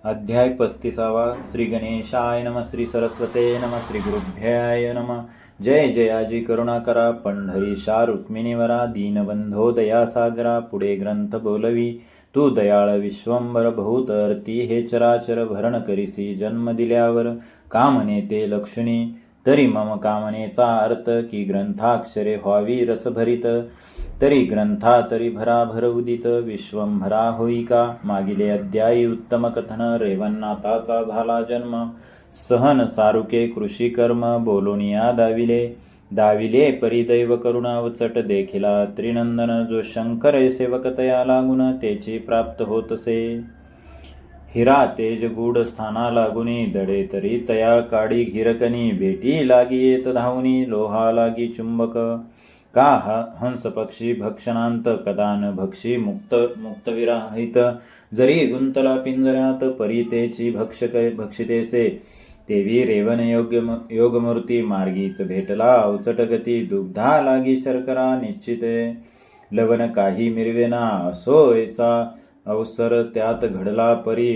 अध्याय 35. श्री गणेशाय नम, श्री सरस्वते नम, श्री गुरुभ्याय नम. जय जयाजी करुणाकरा पंढरीशा रुक्मिणीवरा, दीनबंधो दयासागरा. पुढे ग्रंथ बोलवी तू दयाळ विश्वंभर बहुतरती, हे चराचर भरण करीसी जन्म दिल्यावर. कामने ते लक्षणी तरी मम कामनेचा अर्थ, की ग्रंथाक्षरे व्हावी रसभरित. तरी ग्रंथा तरी भराभर उदित, विश्वंभरा होई का. मागिले अध्यायी उत्तम कथन, रेवन्नाथाचा झाला जन्म. सहन सारुके कृषी कर्म, बोलोनिया दाविले परिदैव करुणा वचट देखिला त्रिनंदन. जो शंकर सेवक तया लागून, तेची प्राप्त होतसे. हिरा तेज गूढ स्थाना लागुनी, दडे तरी तया काडी हिरकनी. भेटी लागी येत धावनी, लोहा लागी चुंबक. का हंस पक्षी भक्षणांत, कदा न भक्षी मुक्त विराहित. जरी गुंतला पिंजऱ्यात, परी तेची भक्षितेसे. तेवी रेवन योगमूर्ती, मार्गीच भेटला अवचट गती. दुग्धा लागी शर्करा निश्चिते, लवण काही मिरवेना. असो ऐसा अवसर त्यात घडला परी.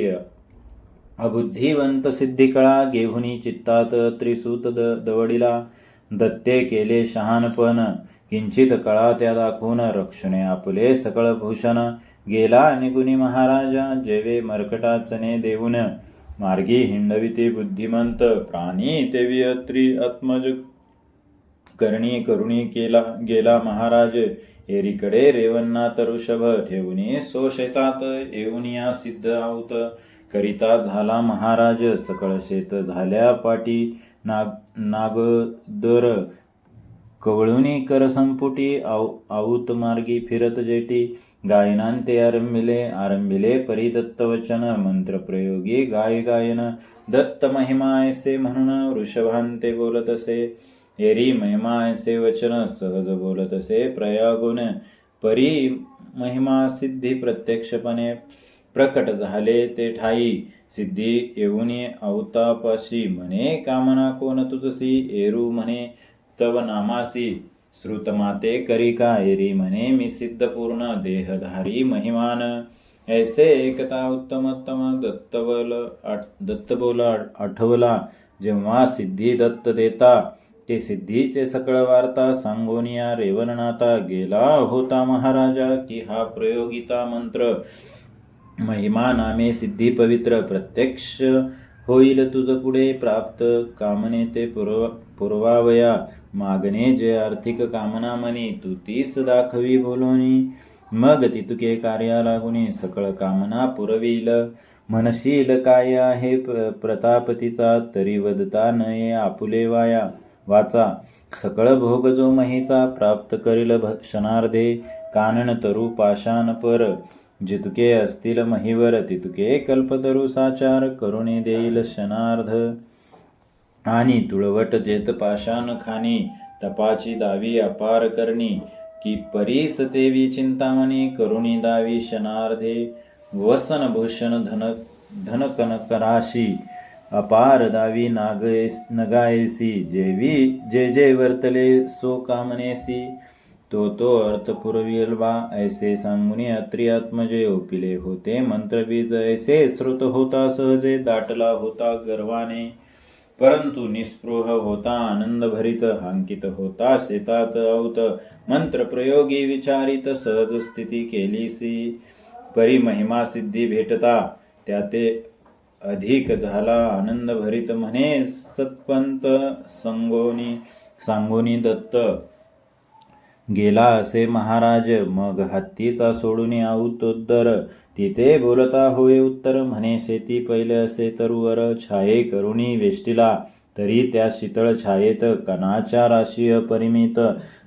अबुद्धिवंत सिद्धिकळा, गेहुनी चित्तात त्रिसूत दवडिला. दत्ते केले शहाणपण, किंचित कळा त्या दाखवून. रक्षणे आपले सकळ भूषण, गेला निगुनी महाराजा. जेवे मरकटाचने देऊन, मार्गी हिंडविती बुद्धिमंत. प्राणी तेवी अत्री आत्मज, करणी करुणी गेला महाराज. एरीकडे रेवन्नाथ ऋषभ, ठेवून सो शेतात येऊनिया सिद्ध आऊत. करिता झाला महाराज, सकळ शेत झाल्या पाटी. नागदर कवळुनी कर संपुटी, आऊत मार्गी फिरत जेटी. गायनांते आरंभिले परी दत्तवचन. मंत्रप्रयोगी गायन, दत्त महिमा ऐसे म्हणून. वृषभांते बोलतसे, एरी महिमा ऐसे वचन. सहज बोलतसे प्रयागुण, परी महिमा सिद्धी प्रत्यक्षपणे प्रकट झाले ते ठाई. सिद्धी येऊनी अवतापाशी, म्हणे कामना कोण तुझसी. एरू म्हणे तव नामासी, श्रुतमाते करी का. एरी म्हणे मी सिद्ध पूर्ण, देहधारी महिमान. ऐसे एकता उत्तमोत्तम, दत्त बोल आठवला. जेव्हा सिद्धी दत्त देता, ते सिद्धीचे सकळ वार्ता. सांगोनिया रेवणनाथा, गेला होता महाराजा. की हा प्रयोगिता मंत्र, महिमा नामे सिद्धी पवित्र. प्रत्यक्ष होईल तुझ पुढे प्राप्त, कामने ते पुरवावया. मागणे जे आर्थिक कामना मनी, तू तीस दाखवी बोलोनी. मग तितुके कार्या लागुनी, सकळ कामना पुरविल. म्हणशील काय आहे प्रतापतीचा, तरी वदता नये आपुले वाचा. सकळ भोग जो महीचा, प्राप्त करील क्षणार्धे. कानन तरु पाषाण पर, जितुके असतील महीवर. तितुके कल्पतरु साचार, करुणी देईल क्षणार्ध. आणि तुळवट जेत पाषाण खाणी, तपाची दावी अपार करणी. की परीस तेवी चिंतामणी, करुणी दावी क्षणार्धे. वसन भूषण धन कनकराशी, अपार दावी नगायसी. जे वर्तले सो कामनेसी, तो अर्थ पुरविल्वा. ऐसे सांगुनी अत्री आत्मजे, ओपिले होते मंत्रबीज. ऐसे श्रुत होता सहजे, दाटला होता गर्वाने. परंतु निस्पृह होता आनंद भरित, हांकित होता शेतात औत. मंत्र प्रयोगी विचारित, सहज स्थिती केलीसी. परी महिमा सिद्धी भेटता, त्याते अधिक झाला आनंद भरित. म्हणे सत्पंत सांगोनी दत्त, गेला असे महाराज. मग हत्तीचा सोडून आऊतोद्दर, तिथे बोलता होय उत्तर. म्हणे शेती पहिले असे तरुवर, छाये करुणी वेष्टीला. तरी त्या शीतळ छायेत कणाच्या राशी अपरिमित.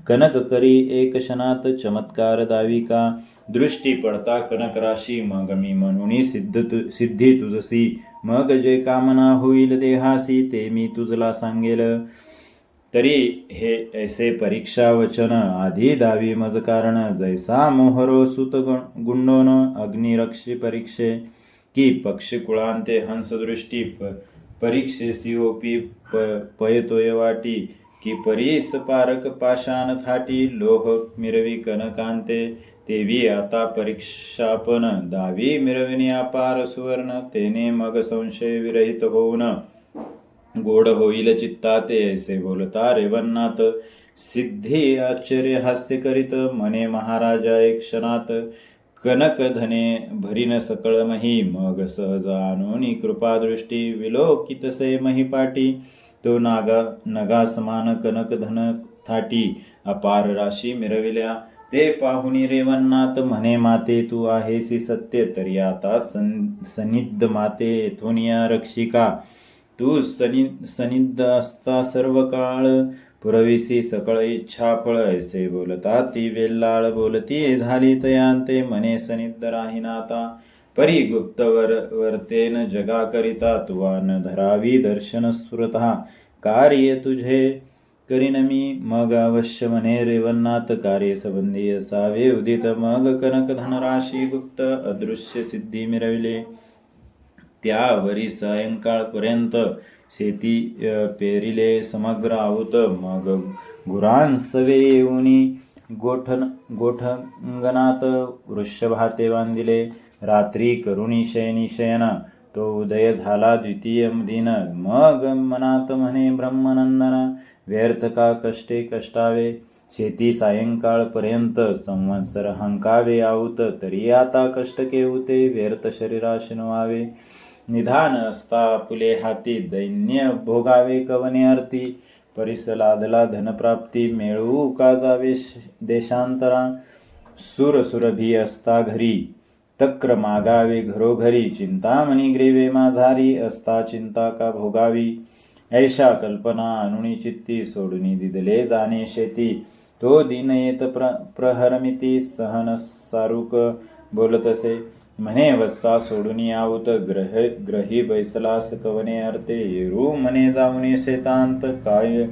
कनक करी एक क्षणात चमत्कार दावी का. दृष्टी पडता कनक राशी, मग मी म्हणून सिद्धी तुझसी. मग जे कामना होईल देहासी, ते मी तुझला सांगेल. तरी हे ऐसे परीक्षा वचन, आधी दावी मज कारण. जैसा मोहरो सुत गुंडोन, अग्निरक्षी परीक्षे. की पक्षी कुळांते हंसदृष्टी, परीक्षेसी ओपी पयतोय वाटी. की परीस पारक पाषाण थाटी, लोह मिरवी कनकांते. तेवी आता परीक्षापन दावी मिरविणी अपार सुवर्ण तेने मग संशय विरहित होऊन गोड होईल चित्ता ते ऐसे बोलता रेवन्नाथ सिद्धी आश्चर्य हास्य करीत म्हणे महाराजा एक क्षणात कनक धने भरीन सकळ मही मग सहज आणून कृपादृष्टी विलोकितसे महिपाटी तो नगा समान कनक धन थाटी अपार राशी मिरविल्या ते पाहुनी रेवन्नाथ म्हणे माते तू आहेसी सत्य तरी आता सनिध माते येथोनिया रक्षिका तू सनिध असता सर्व काळ पुरविसी सकळ इच्छा फळ ऐसे बोलता ती वेल्लाळ बोलती झाली तयांते म्हणे सनिध राहीनाता परी गुप्त वर्तेन जगा करिता तुवा न धरावी दर्शन स्फुरता कार्य तुझे करीन मी मग अवश्य म्हणे रेवन्नाथ कार्य संबंधी असावे उदित मग कनक धनराशी गुप्त अदृश्य सिद्धी मिरविले त्यावरी सायंकाळपर्यंत शेती पेरिले समग्र आहुत मग गुरांसवे येऊनी गोठंगणात वृषभाते बांधिले रात्री करुणी शयन तो उदय झाला द्वितीय दिन मग मनात म्हणे ब्रह्मनंदन व्यर्थ का कष्टे कष्टावे शेती सायंकाळपर्यंत संवत्सर हंकावे आऊत तरी आता कष्ट केवते व्यर्थ शरीराश नवावे निधान असता फुले हाती दैन्य भोगावे कवने अर्थी परिस लादला धनप्राप्ती मिळवू का जावे देशांतरा सुरभी असता घरी तक्र मागावे घरोघरी चिंतामणी ग्रीवे माझारी असता चिंता का भोगावी ऐशा कल्पना अनुनी चित्ती सोडून दिदले जाणे शेती तो दिन येत प्रहरमिती सहन सारुक बोलतसे म्हणे वस्सा सोडून आऊत ग्रही बैसलास कवने अर्थे येरू म्हणे जाऊन शेतांत काय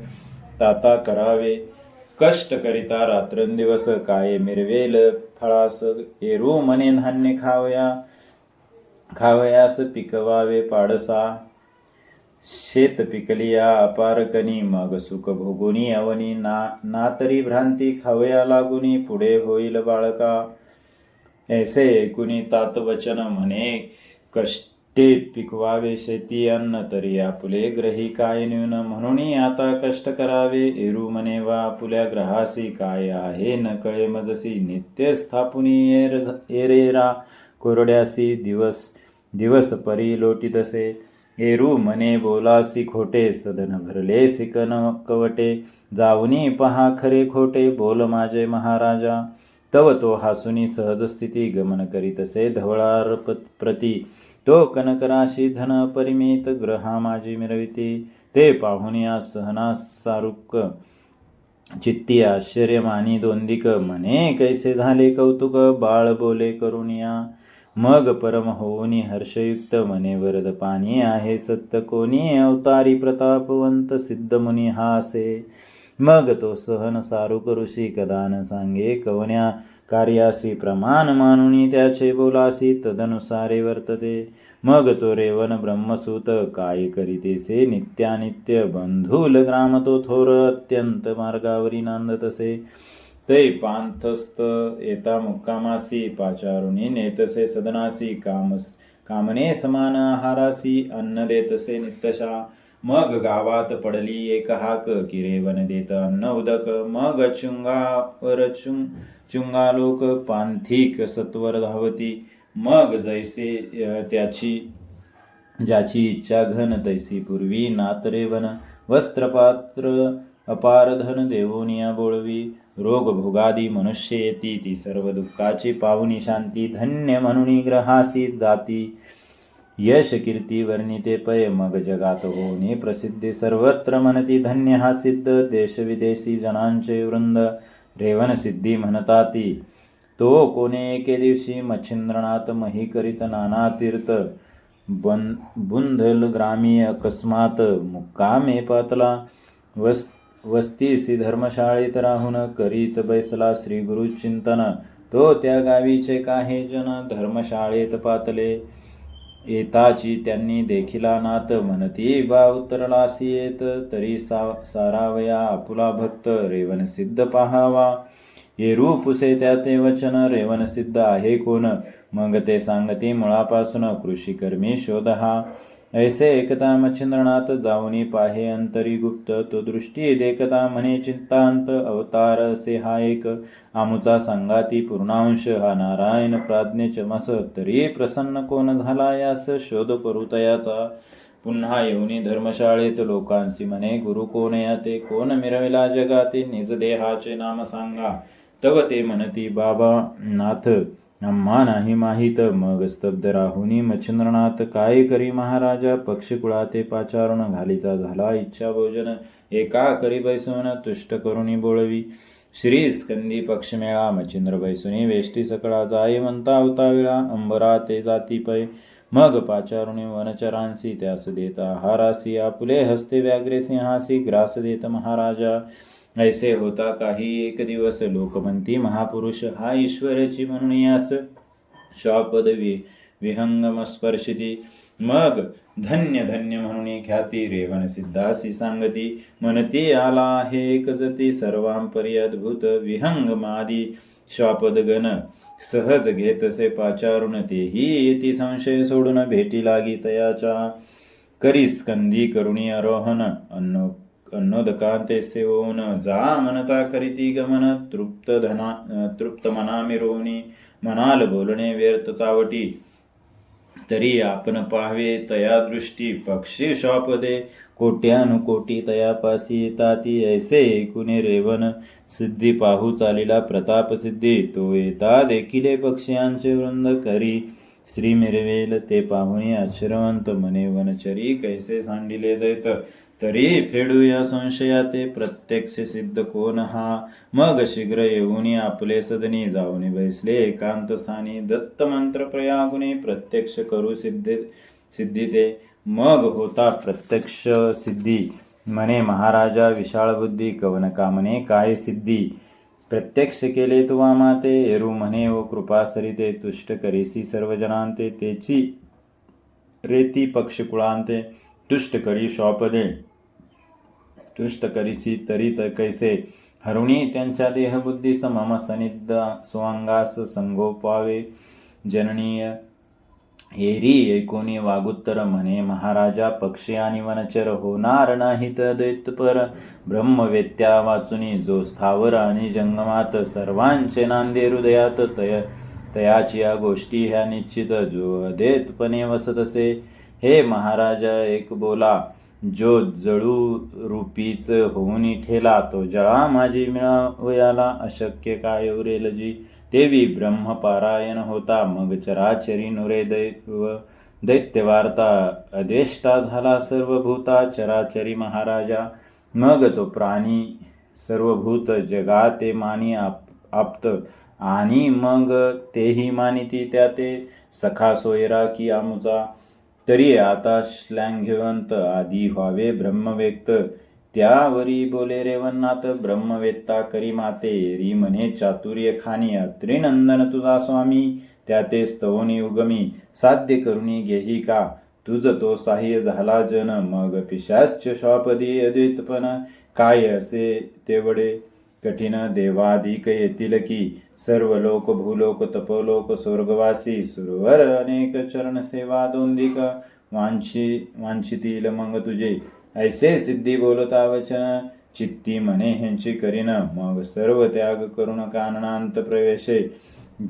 ताता करावे कष्ट करिता रात्रंदिवस काय मिरवेल फळास येरू म्हणे धान्य खावयास पिकवावे पाडसा शेत पिकलिया अपारकनी मग सुख भोगुनी अवनी ना तरी भ्रांती खावया लागुनी पुढे होईल बाळका ऐसे ऐकुनी तात वचन म्हणे कष्टे पिकवावे शेती अन्न तरी आपुले ग्रही काय न्यून म्हणून आता कष्ट करावे एरू म्हणे वा आपुल्या ग्रहासी काय आहे न कळे मजसी नित्य स्थापुनी एरेरा कोरड्यासी दिवस परी लोटीतसे एरू म्हणे बोलासी खोटे सदन भरले सिकन कवटे जाऊनी पहा खरे खोटे बोल माझे महाराजा तव तो हासुनी सहज स्थिती गमन करीतसे धवळार प्रती तो कनकराशी धन परिमित ग्रहा माझी मिरविती ते पाहुनिया सहना सारुक चित्ती आश्चर्य मानी दोंदिक म्हणे कैसे झाले कौतुक बाळ बोले करुनिया मग परम होऊनी हर्षयुक्त म्हणे वरद पाणी आहे सत्य कोणी अवतारी प्रतापवंत सिद्ध मुनी हासे मग तो सहन सारुक ऋषी कदा न सांगे कवन्या कार्यासी प्रमाण मानुनी त्याचे बोलासी तदनुसारे वर्तते मग तो रेवन ब्रह्मसूत काय करीतेसे नित्यानित्य बंधुल ग्राम तो थोर अत्यंत मार्गावरी नांदतसे तै पांथस्थ येता मुक्कामासी पाचारुनी नेतसे सदनासी कामने समान आहारासी अन्न देतसे नित्यशा मग गावात पडली एक हाक किरेवन देत अन्न उदक मग चुंगालोक पांथिक सत्वर धावती मग जैसे ज्याची इच्छा घन तैसी पूर्वी नातरेवन वस्त्रपात्र अपार धन देवोनिया बोळवी रोग भोगादी मनुष्य येती ती सर्व दुःखाची पाहुनी शांती धन्य म्हणून ग्रहासी जाती यश कीर्ती वर्णिते पय मग जगात होणे प्रसिद्धी सर्वत्र म्हणती धन्य हा सिद्ध देश विदेशी जनांचे वृंद रेवन सिद्धी म्हणताती तो कोणे एके दिवशी मच्छिंद्रनाथ मही करीत नाना तीर्थ बुंधल ग्रामी अकस्मात मुक्कामे पातला वस्तीसी धर्मशाळेत राहून करीत बैसला श्री गुरु चिंतन तो त्या गावीचे काही जन धर्मशाळेत पातले येताची त्यांनी देखिला नात म्हणती बा उतरलासी येत तरी सारावया आपुला भक्त रेवन सिद्ध पाहावा हे रूपुसे त्याते वचन रेवन सिद्ध आहे कोण मग ते सांगती मुळापासून कृषिकर्मी शोध हा ऐसे एकता मच्छिंद्रनाथ जाऊनी पाहे अंतरी गुप्त तो दृष्टी देखता म्हणे चिंतांत अवतार असे हा एक आमुचा सांगाती पूर्णांश हा नारायण प्राज्ञ चमस तरी प्रसन्न कोण झाला यास शोध करू तयाचा पुन्हा येऊनी धर्मशाळेत लोकांसी म्हणे गुरु कोण याते कोण मिरविला जगाते निज देहाचे नाम सांगा तव ते म्हणती बाबा नाथ आम्हा नाही माहीत मग स्तब्ध राहुनी मच्छिंद्रनाथ काय करी महाराजा पक्षकुळाते पाचारण घालीचा झाला इच्छा भोजन एका करी बैसून तुष्ट करुणी बोळवी श्री स्कंदी पक्षमेळा मच्छिंद्र बैसुनी वेष्टी सकळा जाय म्हणता अवताविळा अंबरा ते जाती पै मग पाचारुणी वनचरांसी त्यास देता हारासी आपुले हस्ते व्याघ्रे सिंहासी ग्रास देत महाराजा ऐसे होता काही एक दिवस लोकमंती महापुरुष हा ईश्वराची म्हणून यास शापद विहंगम स्पर्शिती मग धन्य धन्य म्हणून ख्याती रेवन सिद्धासी सांगती म्हणती आला आहे एकजती सर्वांपरी अद्भुत विहंगमादी शापदगण सहज घेतसे पाचारुण तेही येती संशय सोडून भेटी लागी तयाच्या करी स्कंदी करुणी आरोहण अन्नोदकांते सेवून जा म्हणता करीती गमन तृप्त मना मिरवणी मनाल बोलणे व्यर्थ चावटी तरी आपण पाहावे तया दृष्टी पक्षी शापदे कोट्यानुकोटी तयापासी येताती ऐसे ऐकुने रेवन सिद्धी पाहू चालिला प्रताप सिद्धी तो येता देखिले पक्ष्यांचे वृंद करी श्री मिरवेल ते पाहुणी आश्रवंत मने वनचरी कैसे सांडिले दैत तरी फेडूया संशयाते प्रत्यक्ष सिद्ध कोण हा मग शीघ्र येऊनी आपले सदनी जाऊनी बैसले एकांत स्थानी दत्त मंत्र प्रयागुनी प्रत्यक्ष करू सिद्धी ते मग होता प्रत्यक्ष सिद्धी म्हणे महाराजा विशाळ बुद्धी कवन कामने काय सिद्धी प्रत्यक्ष केले तुवा माते एरू म्हणे व कृपा सरिते तुष्ट करीसी सर्वजनांते तेची रेती पक्षकुळांते तुष्ट करी शॉपदे तुष्ट करीसी तरी कैसे हरुणी त्यांच्या देहबुद्धी समम सनिध स्वांगास संगोपावे जननीय एरी ऐकोनी वागुत्तर म्हणे महाराजा पक्षी आणि वनचर होणार नाहीत दैत्यपर ब्रह्मवेत्या वाचुनी जो स्थावर आणि जंगमात सर्वांचे नांदे हृदयात तयाची या गोष्टी ह्या निश्चित जो अदेतपणे वसतसे हे महाराजा एक बोला जो जळू रूपीच होऊनी ठेला तो जळा माझी मिळावयाला अशक्य काय उरेल जी देवी ब्रह्मपारायण होता मग चराचरी नुरे दैत्यवार्ता अदेष्टा झाला सर्वभूता चराचरी महाराजा मग तो प्राणी सर्वभूत जगाते मानी आप्त आणि मग तेही मानिती त्याते सखा सोयरा की आमुचा तरी आता श्लाघ्यवंत आदी व्हावे ब्रह्मवेक्त त्यावरी बोले रेवन्नाथ ब्रह्मवेत्ता करी माते री म्हणे चातुर्य खानी अत्रिनंदन तुझा स्वामी त्याते स्तवनी उगमी साध्य करुणी घेही का तुझ तो साह्य झाला जन मग पिशाच शापदी अद्वैतपण काय असे तेवढे कठीण देवाधिक येतील की सर्व लोक भूलोक तपोलोक स्वर्गवासी सुरवर अनेक चरण सेवा दोंदिक वांछितील मग तुझे ऐसे सिद्धी बोलता वचन चित्ती म्हणे ह्यांची करीन मग सर्व त्याग करून काननांत प्रवेशे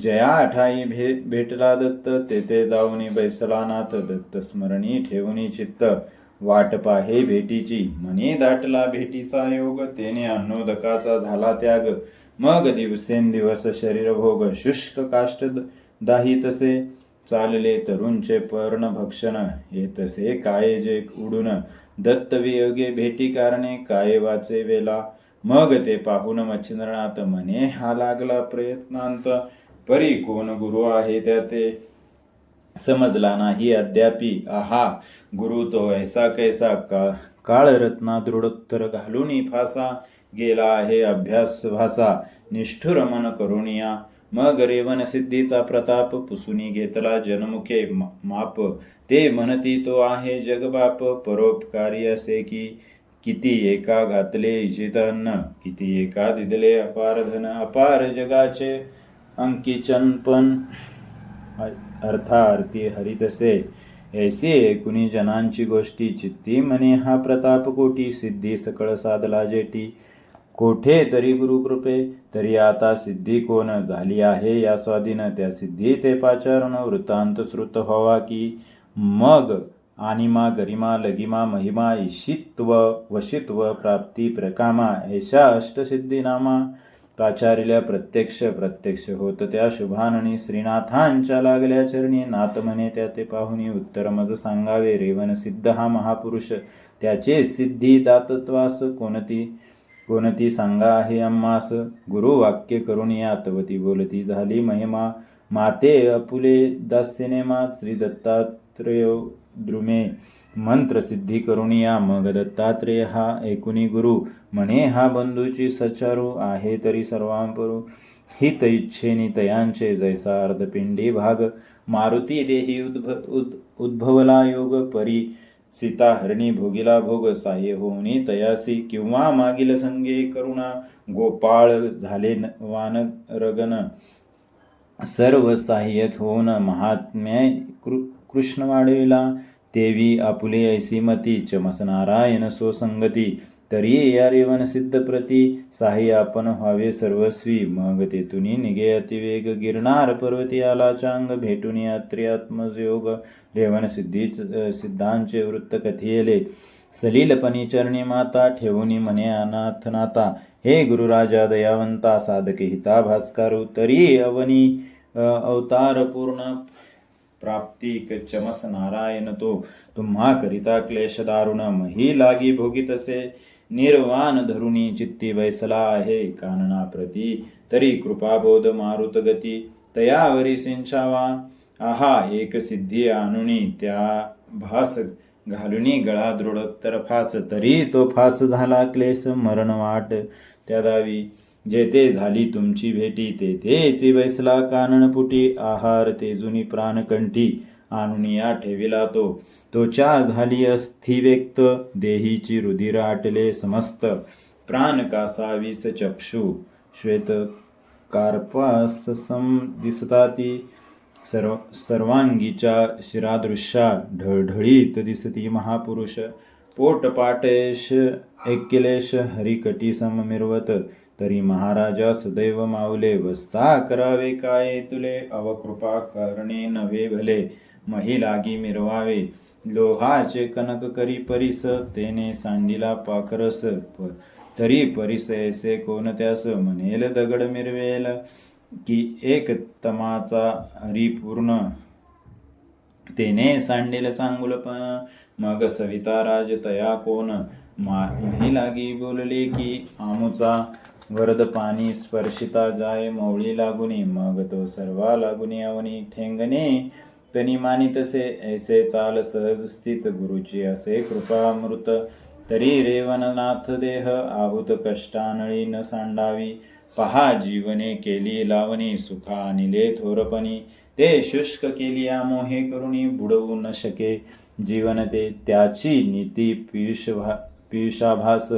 जया ठाई भेटला दत्त तेथे जाऊनी बैसलानाथ दत्त स्मरणी ठेवूनी चित्त वाट पाहे भेटीची मनी दाटला भेटीचा योग तेने अन्नोदकाचा झाला त्याग मग दिवसेंदिवस शरीर भोग शुष्क काष्ट दाहितसे चालले तरुणचे पर्ण भक्षण येतसे काय जे उडून दत्त वियोगे भेटी कारणे काय वाचे वेला मग ते पाहून मच्छिंद्रनाथ म्हणे हा लागला प्रयत्नांत परी कोण गुरु आहे त्याते समजला नाही अद्यापी आहा गुरु तो ऐसा कैसा काळरत्ना दृढोत्तर घालून फासा गेला आहे अभ्यास भासा निष्ठुर मन करुणिया मग रेवन सिद्धीचा प्रताप पुसुनी घेतला जनमुखे माप ते म्हणती तो आहे जगबाप परोपकारी असे की किती एका घातले इचित अन्न, किती एका दिदले अपार धन, अपार जगाचे अंकिचनपण अर्थार्थी हरितसे. ऐसे एकूणी जनांची गोष्टी चित्ती म्हणे हा प्रताप कोटी, सिद्धी सकळ साधला जेटी. कोठे तरी गुरुकृपे, तरी आता सिद्धी कोण झाली आहे या स्वाधीन. त्या सिद्धी ते पाचारण वृत्तांत श्रुत व्हावा की, मग आणिमा गरिमा लगिमा महिमा ईशित्व वशित्व प्राप्ती प्रकामा, ऐशा अष्टसिद्धी नामा. पाचारिल्या प्रत्यक्ष होत त्या शुभाननी, श्रीनाथांच्या लागल्या चरणी. नाथ म्हणे त्या ते पाहुनी, उत्तर मज सांगावे रेवन सिद्ध हा महापुरुष. त्याचे सिद्धी दातत्वास कोणती सांगा आहे आम्हास. गुरु वाक्य करून या तवती बोलती झाली महिमा. माते अपुले दास्यने मा, श्री दत्तात्रेय द्रुमे मंत्र सिद्धी करून या. मग दत्तात्रेय हा ऐकुनी गुरु म्हणे हा बंधूची सचारू आहे तरी सर्वांपरू. हित इच्छेनी तयांचे जैसा अर्धपिंडी भाग. मारुती देही उद्भवला योग परी, सीता हरणी भोगिला भोग. साह्य होऊनी तयासी किंवा मागील संगे करुणा. गोपाळ झाले वानरगण सर्व सहाय्यक होऊन, महात्म्य कृष्ण वाढविला. देवी आपुले ऐसी मती, चमस नारायण सो संगती. तरी या रेवन सिद्ध प्रती, साह्य आपण व्हावे सर्वस्वी. मग तेथुनी निघे अतिवेग, गिरनार पर्वती आला चांग. भेटून यात्री आत्मयोग, रेवन सिद्धांचे वृत्त कथियले. सलीलपणी चरणी माता, ठेवूनी म्हणे अनाथ नाता. हे गुरुराजा दयावंता, साधके हिता भास्करू. तरी अवनी अवतार पूर्ण प्राप्ती, चमस नारायण तो. तुम्हा करिता क्लेश दारुण, मही लागी भोगितसे. निर्वाण धरुणी चित्ती बैसला आहे कानना प्रती. तरी कृपाबोध मारुत गती, तयावरी सिंचावा. आहा एक सिद्धी आणुनी, त्या भास घालुनी गळा दृढोत्तर फास. तरी तो फास झाला क्लेश मरण वाट त्या दावी. जेथे झाली तुमची भेटी, तेथेच बैसला काननपुटी. आहार तेजुनी प्राणकंठी, आणुनिया ठेविला तो. तोच्या झाली अस्थि व्यक्त, देहीची रुधिर आटले समस्त. प्राण कासावीस चक्षु, श्वेत कार्पाससम दिसताती. सर्वांगीच्या शिरादृश्या ढळढळीत दिसती महापुरुष. पोटपाटेश ऐक्यलेश हरिकटी सम मिरवत. तरी महाराजा सदैव माऊले, वस्ता करावे काय तुले. अवकृपा करणे नव्हे भले, मही लागी मिरवावे. लोहाचे कनक करी परिस, तेने सांडिला पाकरस. तरी परिस ऐसे कोणत्यास, म्हणेल दगड मिरवेल. की एक तमाचा हरिपूर्ण, तेने सांडेल चांगुलपण. मग सविता राज तया कोण, मही लागी बोलले की, आमुचा वरद पाणी स्पर्शिता जाय मौळी लागुनी. मग तो सर्वा लागुनी अवनी ठेंगणे. तनी मानितसे ऐसे चाल सहज स्थित, गुरुची असे कृपामृत. तरी रेवननाथ देह, आहुत कष्टानळी न सांडावी. पहा जीवने केली लावणी, सुखा आणिले थोरपणी. ते शुष्क केली आमोहे करुणी, बुडवू न शके जीवन ते. त्याची नीती पियुषाभास,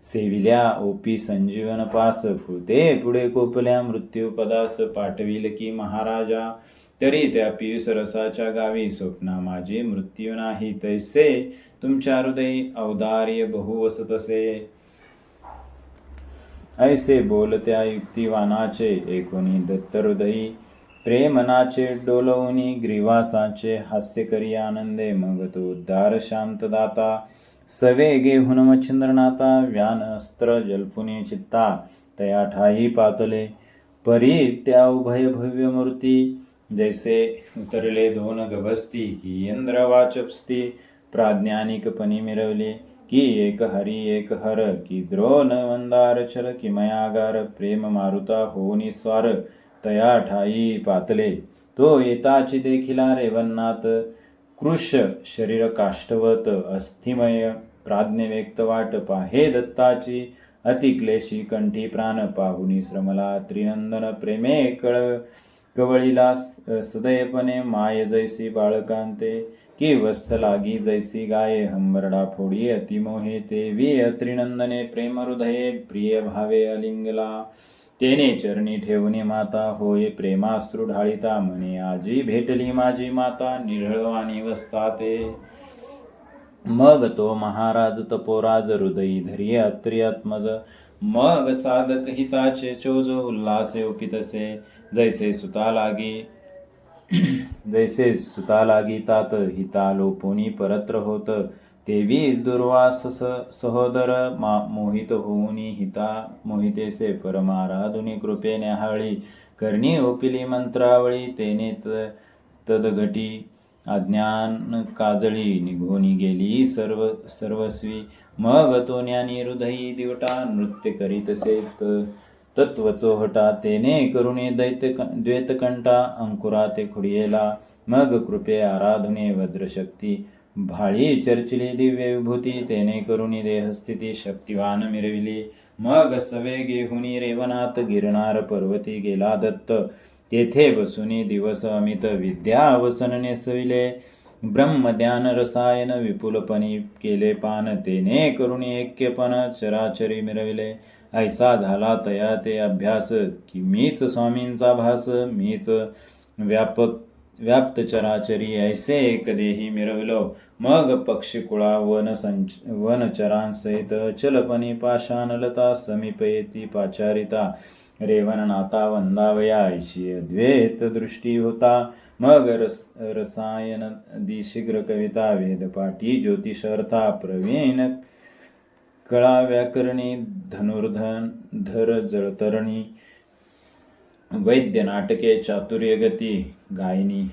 सेविल्या ओपी संजीवन पास. ते पुढे कोपल्या मृत्यूपदास, पाठविल की महाराजा. तरी त्या पियुष रसाच्या गावी, स्वप्ना माझी मृत्यू नाही. तैसे तुमच्या हृदयी औदार्य बहुवसतसे. ऐसे बोलत्या युक्तिवानाचे, एकोणी दत्त हृदयी. प्रेमनाचे डोलवणी ग्रीवासाचे, हास्य करी आनंदे. मग तो उद्धार शांतदाता, सवेगे हुनमच्छिंद्रनाथा. व्यान अस्त्र जल्पुनी चित्ता, तया ठाई पातले. परी त्या उभय भव्य मूर्ती, जैसे उतरले दोन गभस्ती. की इंद्र वाचस्ती, प्राज्ञानिकपणी मिरवले. की एक हरी एक हर, की द्रोण मंदार छल. की मयागार प्रेम मारुता होऊनी स्वार, तया ठाई पातले. तो येताची देखिला रेवन्नाथ, कृश शरीर काष्ठवत अस्थिमय. प्राज्ञ व्यक्त वाट पाहे दत्ताची, अतिक्लेशी कंठी प्राण. पाहुनी श्रमला त्रिनंदन, प्रेमे कवळीला सदैपणे. माय जैसी बाळकांते, की वत्स लागी जैसी गाये हंबरडा फोडी अतिमोहे तेवी अत्रिनंदने प्रेम हृदये प्रिय भावे अलिंगला तेने चरणी ठेवणे माता होय प्रेमाश्रू ढाळिता म्हणे आजी भेटली माझी माता निढळवाणी वस्ताते मग तो महाराज तपोराज हृदयी धरी अत्रियात्मज मग साधक हिताचे चोज उल्हासे उपितसे जैसे सुता लागी तात हिता लोपोनी परत्र होत तेवी दुर्वास सहोदर मोहित होऊनी हिता मोहितेसे परमाराधुनी कृपेने हाळी करणी ओपिली मंत्रावळी तेने तदघटी अज्ञान काजळी निघून गेली सर्वस्वी मग तो ज्ञानी हृदयी दिवटा नृत्य करीतसे तत्वचोहटा तेने करुणे द्वैतकंठा अंकुरा ते खुडियेला मग कृपे आराधुने वज्रशक्ती भाळी चर्चिली दिव्य विभूती तेने करुणी देहस्थिती शक्तिवान मिरविली मग सवे गेहुनी रेवनात गिरणार पर्वती गेला दत्त तेथे बसुनी दिवस अमित विद्या वसनने सविले ब्रह्मध्यान रसायन विपुलपणी केले पान तेने करुणी ऐक्यपण चराचरी मिरविले ऐसा झाला तया ते अभ्यास की मीच स्वामींचा भास मीच व्याप्त चराचरी ऐसे एक देही मिरवलो मग पक्षीकुळा वनचरांसहित चलपणी पाषाणलता समीपयेती पाचारिता रेवननाथा वंदावया ऐशी अद्वैत दृष्टी होता मग रसायन शीघ्र कविता वेदपाठी ज्योतिषर्था प्रवीण कळा व्याकरणी धनुर्धर जळतरणी वैद्य नाटके चातुर्यगती गायनी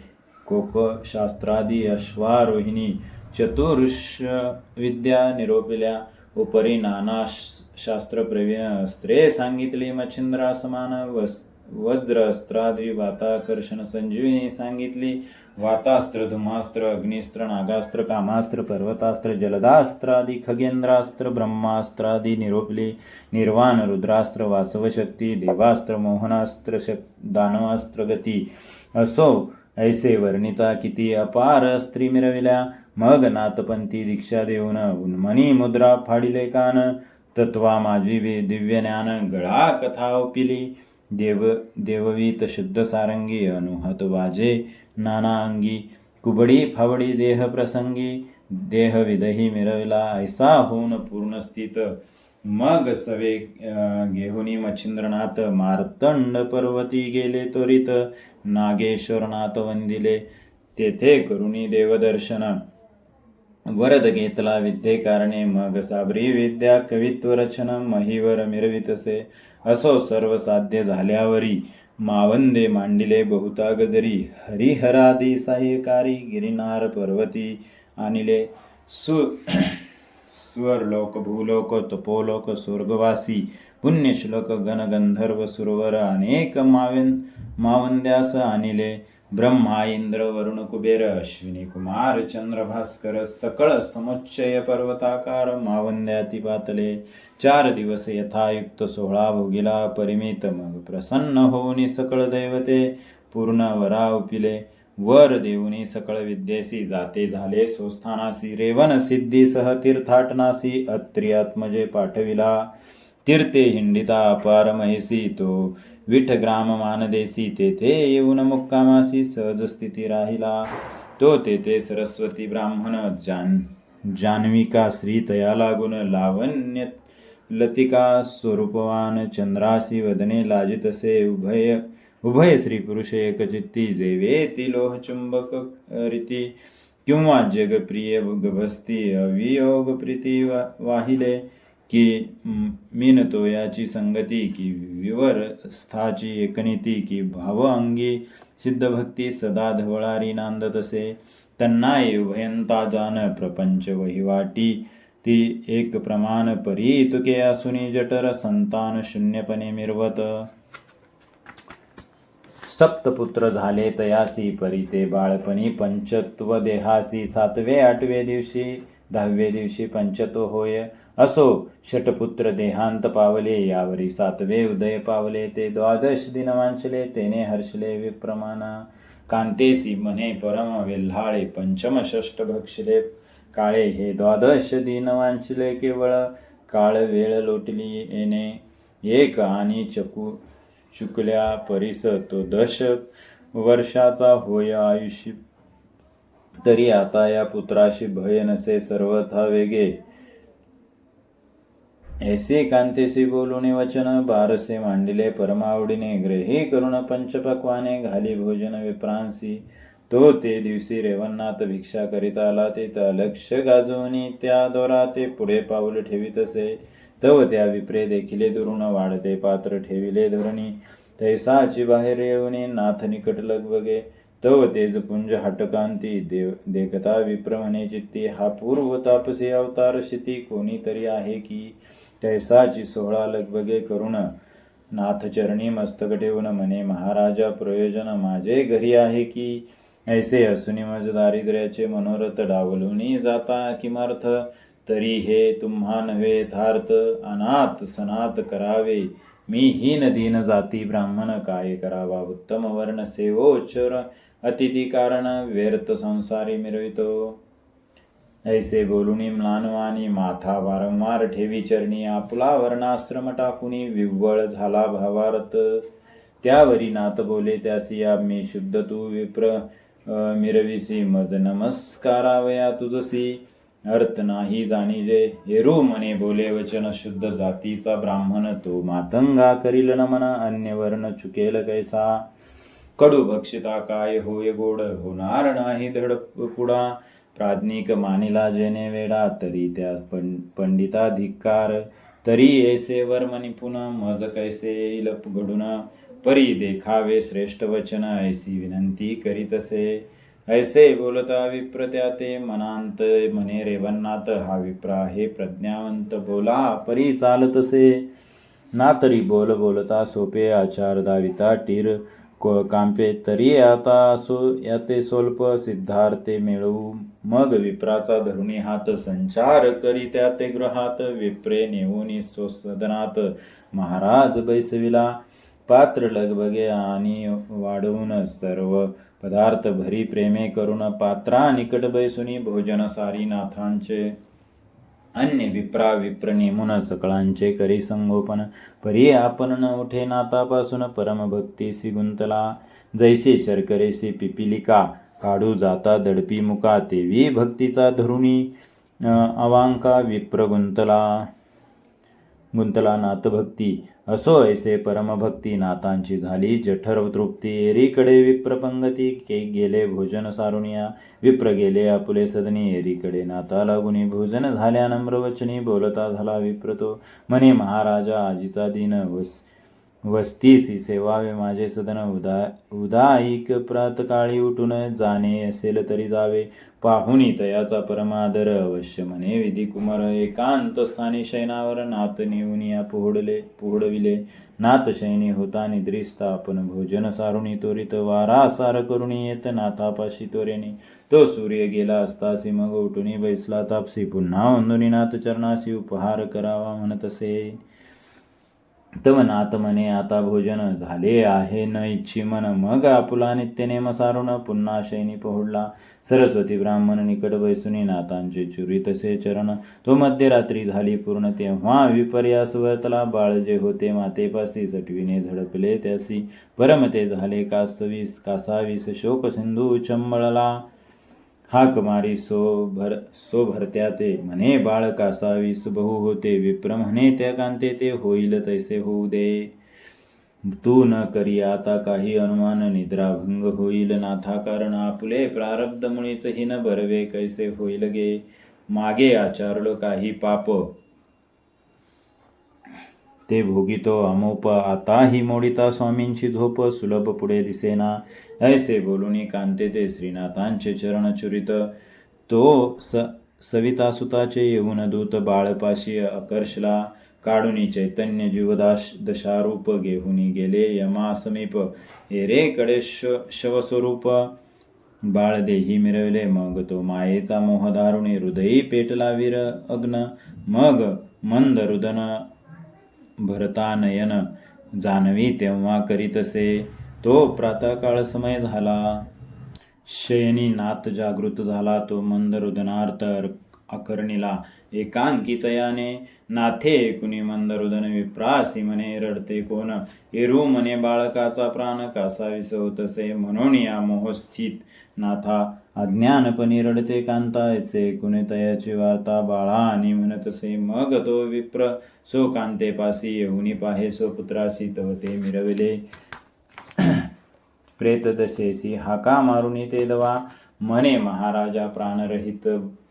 कोक शास्त्रादी अश्वारोहिणी चतुर्ष विद्या निरोपिल्या उपरी नाना शास्त्र प्रवीण अस्त्रे सांगितली मच्छिंद्रा समान वज्र अस्त्रादी वाताकर्षण संजीविनी सांगितली वातास्त्र धुमास्त्र अग्निस्त्र नागास्त्र कामास्त्र पर्वतास्त्र जलदास्त्रादी खगेंद्रास्त्र ब्रह्मास्त्रादी निरोपली निर्वाण रुद्रास्त्र वासवशक्ती देवास्त्र मोहनास्त्र दानवास्त्र गती असो ऐसे वर्णिता किती अपार स्त्री मिरविल्या मग नाथपंथी दीक्षा देऊन उन्मनी मुद्रा फाडिले कान तत्वा माझी दिव्य ज्ञान गळा कथा ओपिली देववीत शुद्ध सारंगी अनुहत वाजे नाना अंगी कुबडी फावडी देह प्रसंगी देह विदही मिरविला ऐसा होऊन पूर्ण स्थित मग सवे घेहुनी मच्छिंद्रनाथ मार्तंड पर्वती गेले त्वरित नागेश्वरनाथ वंदिले तेथे करुणी देवदर्शन वरद घेतला विद्ये कारणे मग साबरी विद्या कवित्व रचन महीवर मिरवितसे असो सर्व साध्य झाल्यावरी मावंदे मांडिले बहुता गजरी हरिहरादी साह्यकारी गिरिनार पर्वती आणिले स्वरलोक भूलोक तपोलोक स्वर्गवासी पुण्यश्लोक गणगंधर्व सुरवर अनेक मावंद्यास आणिले ब्रह्मा इंद्र वरुण कुबेर अश्विनी कुमार चंद्र भास्कर सकळ समुच्चय पर्वताकार मावंद्याती पातले 4 दिवस यथायुक्त 16 भोगिला परिमित मग प्रसन्न होऊनी सकळ दैवते पूर्ण वरा उपिले वर देऊनी सकळ विद्येसी जाते झाले सोस्थानासी रेवन सिद्धीसह तीर्थाटनासी अत्रियात्मजे पाठविला तीर्थे हिंडिता अपार महिसी तो विठग्राम मानदेसी तेथे येऊन मुक्कामासी सहज स्थिती राहिला तो तेथे सरस्वती ब्राह्मण जान्विका श्री तया लागून लावण्य लतिका स्वरूपवान चंद्रासी वदने लाजितसे उभय स्त्री पुरुष एकचित्ती जेवेती लोह चुंबक रीती किंवा जगप्रिय गभस्ती अवियोग प्रीती वाहिले की मीनतोयाची संगती की विवर स्थाची एकनिती की भाव अंगी सिद्धभक्ती सदा धवळारी नांदतसे तन्नाय उभयंता जान प्रपंच वहिवाटी ती एक प्रमाण परी तुके असुनी जठर संतान शून्यपणे मिरवत सप्तपुत्र झाले तयासी परी ते बाळपणी पंचत्व देहासी 7वे 8वे दिवशी 10वे दिवशी पंचत्व होय असो षटपुत्र देहांत पावले यावरी 7वे उदय पावले ते 12 दिन वांचले तेने हर्षले विप्रमाणा कांतेसी म्हणे परम वेल्हाळे पंचम षष्ट भक्षिले काळे हे द्वादश दिन वांचिले केवळ काळ वेळ लोटली येणे एक आणि चुकल्या परिस तो 10 वर्षाचा होय आयुष्य तरी आता या पुत्राशी भय नसे सर्वथा वेगे ऐसे कांतेसी बोलून वचन बारसे मांडिले परमावडीने ग्रही करुण पंचपक्वाने घाली भोजन विप्रांसी तो ते दिवशी रेवन्नाथ भिक्षा करीत आला ते लक्ष गाजवणी त्या दोरा ते पुढे पाऊल ठेवीतसे तव त्या विप्रे देखिले दुरून वाढते पात्र ठेविले धरणी तैसाची बाहेर येऊने नाथ निकट लगबगे तव तेजपुंज हटकांती देखता विप्र म्हणे चित्ती हा पूर्व तापसी अवतार शिती कोणीतरी आहे की तैसाची 16 लगबगे करुण नाथचरणी मस्तक ठेवून म्हणे महाराजा प्रयोजन माझे घरी आहे की ऐसे असुनी मज दारिद्र्याचे मनोरथ डावलुनी जाता किमर्थ तरी हे तुम्हा नव्हे यथार्थ अनाथ सनात करावे मी हीन दीन जाती ब्राह्मण काय करावा उत्तम वर्ण सेवोच्चर अतिथी कारण व्यर्थ संसारी मिरवितो ऐसे बोलुनी म्लानवानी माथा वारंवार ठेवी चरणी आपुला वर्णाश्रम टाकुनी विव्वळ झाला भावार्थ त्यावरी नाथ बोले त्यासी मी शुद्ध तू विप्र मिरविसी मज नमस्कारावया तुझसी अर्थ नाही जाणीजे हेरू म्हणे बोले वचन शुद्ध जातीचा ब्राह्मण तो मातंगा करील नमन अन्य वर्ण चुकेल कैसा कडू भक्षिता काय होय गोड होणार नाही धड पुढा प्राज्ञिक मानिला जेने वेडा तरी त्या पंडिता धिक्कार तरी ऐसे वर्म निपुण मज कैसे येईल घडून परी देखावे श्रेष्ठ वचन ऐसी विनंती करीतसे ऐसे बोलता विप्र त्या ते मनांत म्हणे रेवन्नाथ हा विप्रा हे प्रज्ञावंत बोला परी चालतसे ना तरी बोलता सोपे आचार दाविता टीर कांपे तरी आता याते सोल्प सिद्धार्थे मिळवू मग विप्राचा धरुणी हात संचार करी त्या ते गृहात विप्रे नेऊनी स्वसदनात महाराज बैसविला पात्र लगबगे आणि वाढवून सर्व पदार्थ भरी प्रेमे करून पात्रा निकट बैसुनी भोजन सारी नाथांचे अन्य विप्र नेमुन सकळांचे करी संगोपन परी आपण न उठे नातापासून परमभक्तीसी गुंतला जैसे शर्करेसी पिपिलिका काढू जाता दडपी मुका तेवी भक्तीचा धरुणी अवांका विप्र गुंतला नाथभक्ती असो ऐसे परमभक्ती नाथांची झाली जठर तृप्ती एरीकडे विप्रपंगती गेले भोजन सारुनिया विप्र गेले आपुले सदनी एरीकडे नाथा लागुनी भोजन झाल्या नम्रवचनी बोलता झाला विप्र तो म्हणे महाराजा आजीचा दिन वस्तीसी सेवावे माझे सदन उदाईक प्रातकाळी उठून जाणे असेल तरी जावे पाहुनी तयाचा परमादर अवश्य म्हणे विधी कुमार एकांत स्थानी शयनावर नाथ नेऊनिया पोहडविले नाथ शयनी होता निद्रिस्ता आपण भोजन सारुणी त्वरित वारा सार करुणी येत नाथापाशी त्वरेने तो सूर्य गेला असतासी मग उठुनी बैसला तापसी पुन्हा वंदुनी नाथ चरणाशी उपहार करावा म्हणतसे तव नाथ म्हणे आता भोजन झाले आहे न इच्छी मन मग आपुला नित्यनेम सारुण पुन्हा शयनी पोहडला सरस्वती ब्राह्मण निकट बैसुनी नाथांचे चुरी तसे चरण तो मध्यरात्री झाली पूर्ण तेव्हा विपर्यास वर्तला बाळ जे होते मातेपासी सटविने झडपले त्यासी परमते झाले कासावीस शोक सिंधू चंबळला हाक मारी सो भरत्या ते म्हणे बाळ कासावीस बहु होते विप्र म्हणे त्या कांते ते होईल तैसे होऊ दे तू न करी आता काही अनुमान निद्राभंग होईल नाथा कारण आपुले प्रारब्ध मुळीच ही न बरवे कैसे होईल गे मागे आचारलो काही पाप ते भोगितो अमोप आता ही मोडिता स्वामींची झोप सुलभ पुढे दिसेना ऐसे बोलुनी कांते ते श्रीनाथांचे चरण चुरित तो सवितासुताचे येऊन दूत बाळपाशी आकर्षला काढुनी चैतन्य जीवदास दशारूप घेऊनी गेले यमा समीप एरेकडे शवस्वरूप बाळदेही मिरवले मग तो मायेचा मोह दारुणी हृदयी पेटला वीर अग्न मग मंद रुदन भरता नयन जाणवी तेव्हा करीतसे तो प्रातःकाळ समय झाला शयनी नाथ जागृत झाला तो मंद रुदनार्थ अकर्णीला एकांकितयाने नाथे कुणी मंदरुदन विप्रासी म्हणे रडते कोण एरू म्हणे बाळकाचा प्राण कासा विसवतसे म्हणून या मोहस्थित नाथा अज्ञानपणी रडते कांता ऐसे कुणी तयाची वार्ता बाळा आणि म्हणतसे मग तो विप्र सो कांतेपासी येऊनी पाहे सो पुत्रासी तव ते मिरविले प्रेतदशेसी हाका मारुनी ते दवा म्हणे महाराजा प्राणरहित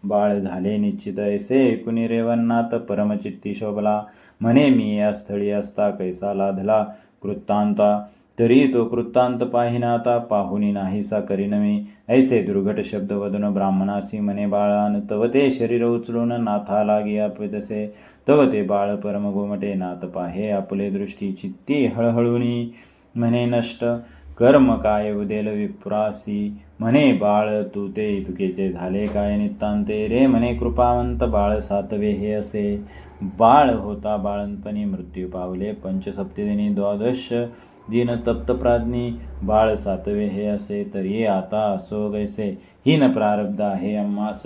बाळ झाले निश्चित ऐसे कुणी रेवन्नाथ परमचित्ती शोभला म्हणे मी या स्थळी असता कैसा लाधला कृत्तांता तरी तो कृत्तांत पाहिना आता पाहुनी नाहीसा करीन मी ऐसे दुर्घट शब्द वदन ब्राह्मणासी म्हणे बाळान तव ते शरीर उचलून नाथा लागी आपवितसे तव ते बाळ परम गोमटे नाथ पाहे आपले दृष्टी चित्ती हळहळुनी म्हणे नष्ट कर्म काय उदेल विप्रासी म्हणे बाळ तू ते तुकेचे झाले काय नितांते रे म्हणे कृपावंत बाळ सातवे हे असे बाळ होता बाळणपणी मृत्यू पावले पंचसप्तदिनी द्वादश दिन तप्तप्राज्ञी बाळ सातवे हे असे तरी आता असो गैसे हीन प्रारब्ध आहे अम्मास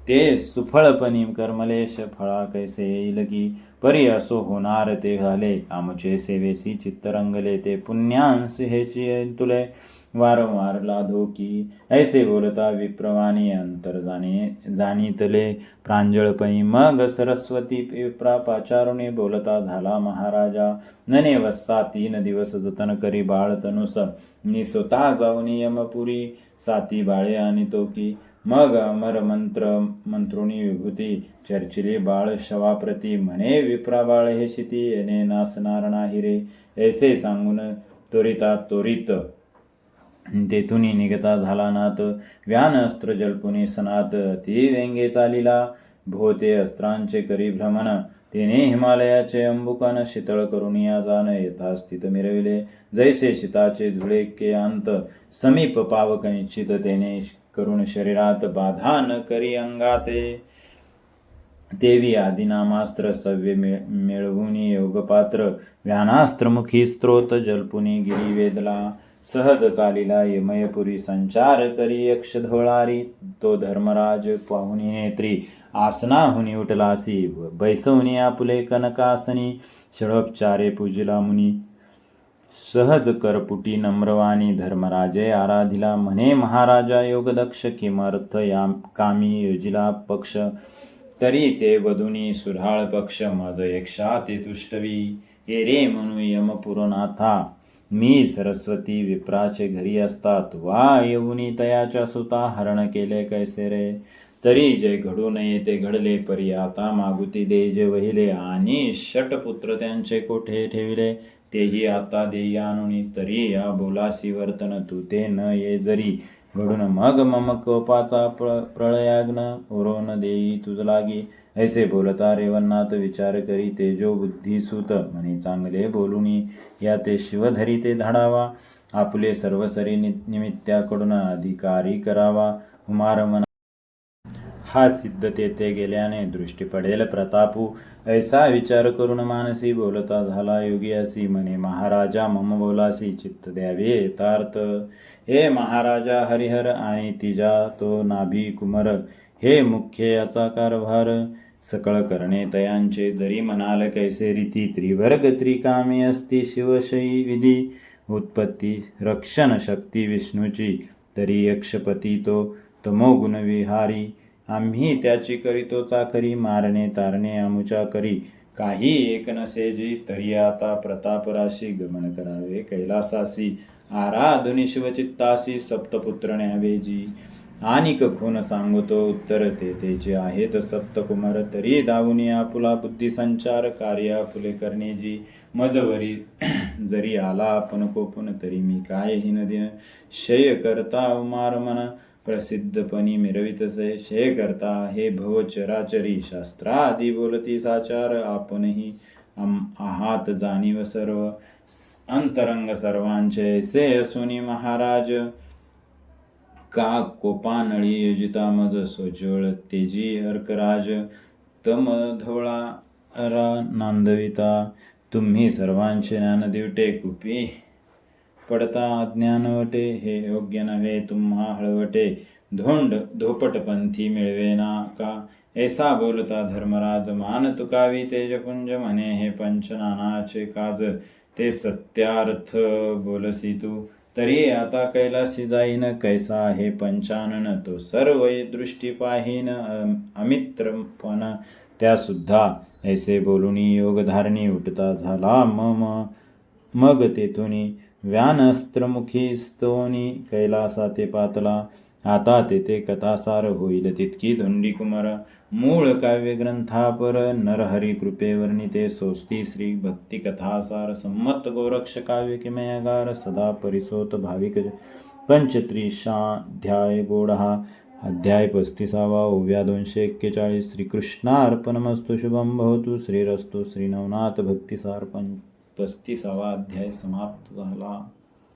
ते सुफळपणी कर्मलेश फळा कैसे येईल की परी असो होणार ते झाले आमचे सेवेसी चित्तरंगले ते पुण्यांश हेची तुले वारंवार लाधो की ऐसे बोलता विप्रवाणी अंतर जाणीतले प्रांजळपणी मग सरस्वती विप्रा पाचारुने बोलता झाला महाराजा नने वस्सा 3 दिवस जतन करी बाळ तनुस मी स्वतः जाऊन यमपुरी 7 बाळे आणि तो की मग अमर मंत्रुणी विभूती चर्चिले बाळ शवाप्रती म्हणे विप्रा बाळ हे शिती येणे नासणार नाही रे ऐसे सांगून त्वरित तेथून निघता झाला नाथ व्यान अस्त्र जल्पुनी सनात ती व्यंगे चालिला भोते अस्त्रांचे करी भ्रमण तेने हिमालयाचे अंबुकन शीतळ करून या जाण यथास्थित मिरविले जैसे शीताचे झुळे के अंत समीप पावक निश्चित तेने करून शरीरात बाधा न करी अंगाते देवी आदिनामास्त्र सव्य मिळवून योगपात्र व्यानास्त्रमुखी स्त्रोत जल्पुनी गिरी वेदला सहज चालिला यमयपुरी संचार करी यक्ष धोळारी तो धर्मराज पाहुनी नेत्री आसनाहुनी उठलासी बैसवनी आपुले कनकासनी षडोपचारे पूजिला मुनी सहज करपुटी नम्रवाणी धर्मराजे आराधिला म्हणे महाराजा योगदक्ष किमर्थ या कामी योजिला पक्ष तरी ते वधुनी सुढाळ पक्ष माझ यक्षा ते तुष्टवी हे रे म्हणू यमपुरनाथा मी सरस्वती विप्राचे घरी असतात वा येऊनी तयाच्या सुता हरण केले कैसे रे तरी जे घडू नये ते घडले परी आता मागुती दे जे वहिले आणि षटपुत्र त्यांचे कोठे ठेविले तेही आता देई आणुनी तरी या बोलासी वर्तन तू ते न ये जरी घडून मग मम कोपाचा प्रळयाग्न ओरोन देई तुझ लागी ऐसे बोलता रेवन्नाथ विचार करी तेजो बुद्धी सुत म्हणे चांगले बोलुनी या ते शिवधरी ते धाडावा आपले सर्वसरी निमित्याकडून अधिकारी करावा उमार मना हा सिद्ध तेथे गेल्याने दृष्टी पडेल प्रतापू ऐसा विचार करून मानसी बोलता झाला योगी असी म्हणे महाराजा मम बोलासी चित्त द्यावे यथार्थ हे महाराजा हरिहर आणि तिजा तो नाभी कुमर हे मुख्य याचा कारभार सकळ करणे तयांचे जरी म्हणाल कैसे रीती त्रिवर्ग त्रिकामी असती शिवशयी विधी उत्पत्ती रक्षण शक्ती विष्णूची तरी यक्षपती तो तमोगुण विहारी आम्ही त्याची करीतो चाकरी मारणे तारणे आमुच्या करी काही एक नसेजी तरी आता प्रतापराशी गमन करावे कैलासासी आराधुनी शिवचित्तासी सप्तपुत्र न्यावेजी आनिक खून सांगतो उत्तर तेचे आहेत सप्तकुमार तरी दावुनी आपुला बुद्धिसंचार कार्य आपुले करणे मजवरी जरी आला आपण कोपून तरी मी काय हिन दिन शय करता उमार मना प्रसिद्धपणी मिरवितसे शय करता हे भव चराचरी शास्त्रादी बोलती साचार आपणही आहात जाणीव सर्व अंतरंग सर्वांचे से असुनी महाराज का कोपानळी योजिता मज सोजोळ तेजी अर्कराज तम धवळा नांदविता तुम्ही सर्वांचे ज्ञान दिवटे कुपी पडता अज्ञानवटे, हे योग्य नव्हे तुम्हा हळवटे, धोंड धोपटपंथी मिळवेना का, ऐसा बोलता धर्मराज मान तुकावी, तेजपुंज म्हणे हे पंचनानाचे काज, ते सत्यार्थ बोलसी तू, तरी आता कैलासी जाईन, कैसा हे पंचानन, तो सर्व दृष्टी पाहीन, अमित्रपण त्या सुद्धा, ऐसे बोलुनी योगधारणी उठता झाला मग तेथुनी, व्यानस्त्रमुखी स्तोनी कैलासा ते पातला, आता तेथे कथासार होईल तितकी धोंडी कुमार, मूळ काव्य ग्रंथापर नरहरी कृपे वर्णिते, सोस्ती श्री भक्ती कथासार, संमत गोरक्ष काव्य किमयगार, सदा परिसोत भाविक, पंचत्रिशाध्याय गोडहा, अध्याय 35वा, ओव्या 241. श्रीकृष्णार्पणमस्तु. शुभम भवतु. श्रीरस्तु. श्री नवनाथ भक्तिसार 35वा अध्याय समाप्त झाला.